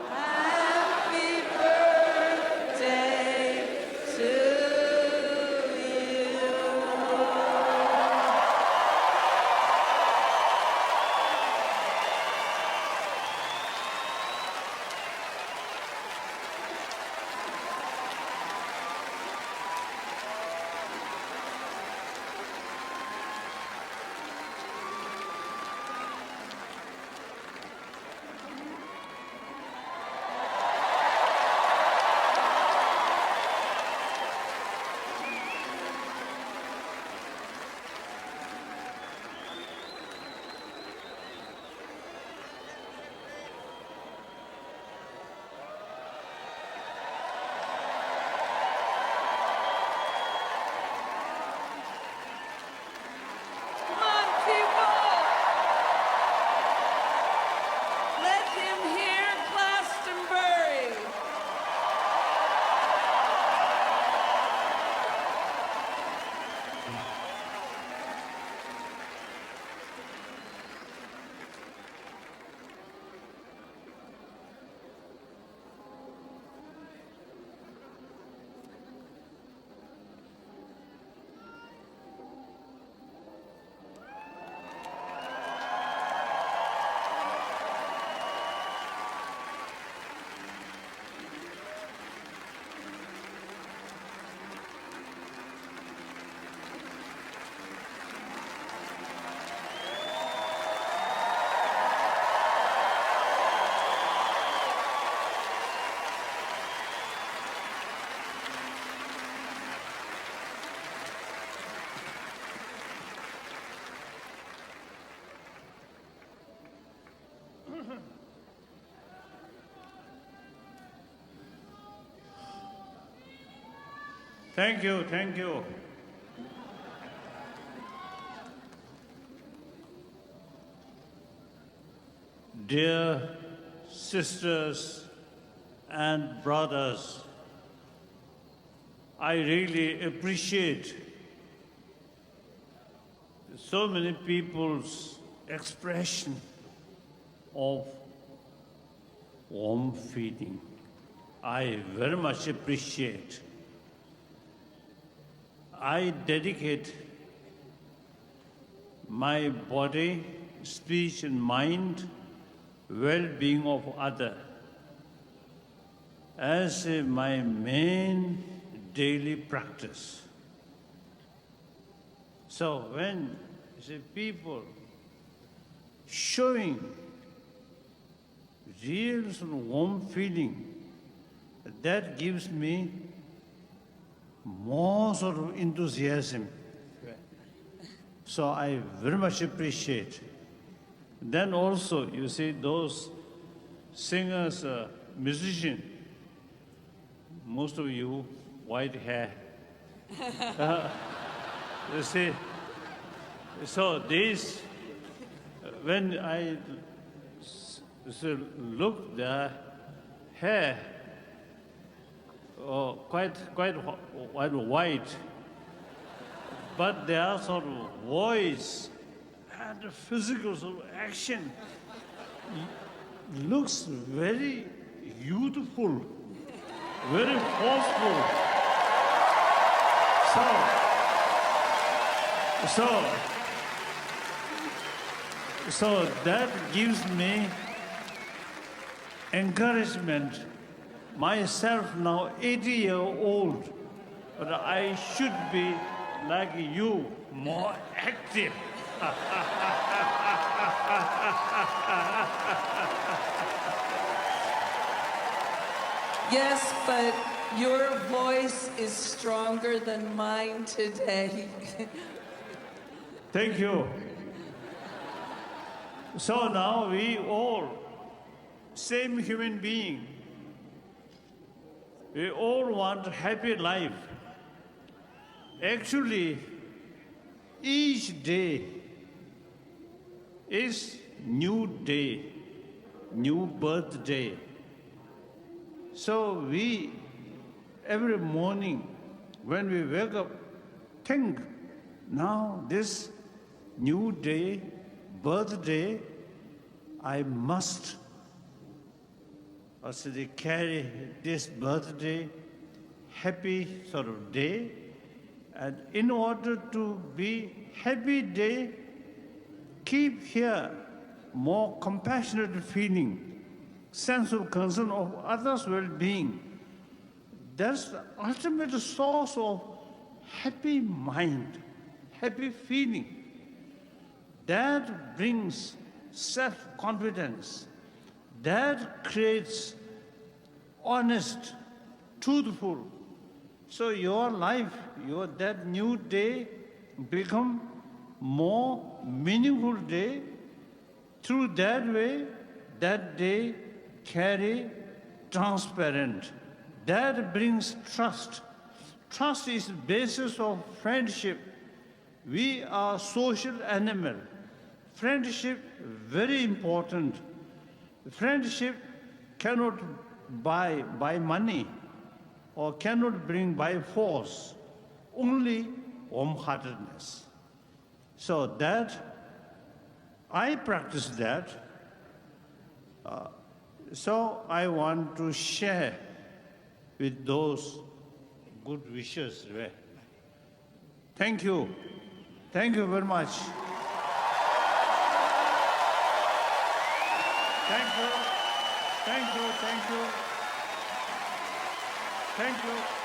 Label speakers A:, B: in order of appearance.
A: Happy birthday to you. Come on, people. Let him hear Glastonbury.
B: Thank you, thank you. Dear sisters and brothers, I really appreciate so many people's expression of warm feeling. I very much appreciate. I dedicate my body, speech and mind, well-being of other as my main daily practice. So when people showing real sort of warm feeling, that gives me more sort of enthusiasm. So I very much appreciate. Then also, you see, those singers, musicians, most of you, white hair. You see, so this, when I look the hair, quite white, but their sort of voice and the physical sort of action looks very youthful, very forceful. So that gives me encouragement. Myself now 80-year-old, but I should be like you, more active.
A: Yes, but your voice is stronger than mine today.
B: Thank you. So now we all, same human being, we all want a happy life. Actually, each day is new day, new birthday. So we, every morning when we wake up, think, now this new day, birthday, I must carry this birthday, happy sort of day. And in order to be happy day, keep here more compassionate feeling, sense of concern of others' well-being. That's the ultimate source of happy mind, happy feeling. That brings self-confidence. That creates honest, truthful. So your life, that new day become more meaningful day. Through that way, that day carry transparent. That brings trust. Trust is the basis of friendship. We are social animal. Friendship very important. Friendship cannot buy by money or cannot bring by force, only warm-heartedness. So that, I practice that. So I want to share with those good wishes. Thank you. Thank you very much. Thank you. Thank you. Thank you. Thank you.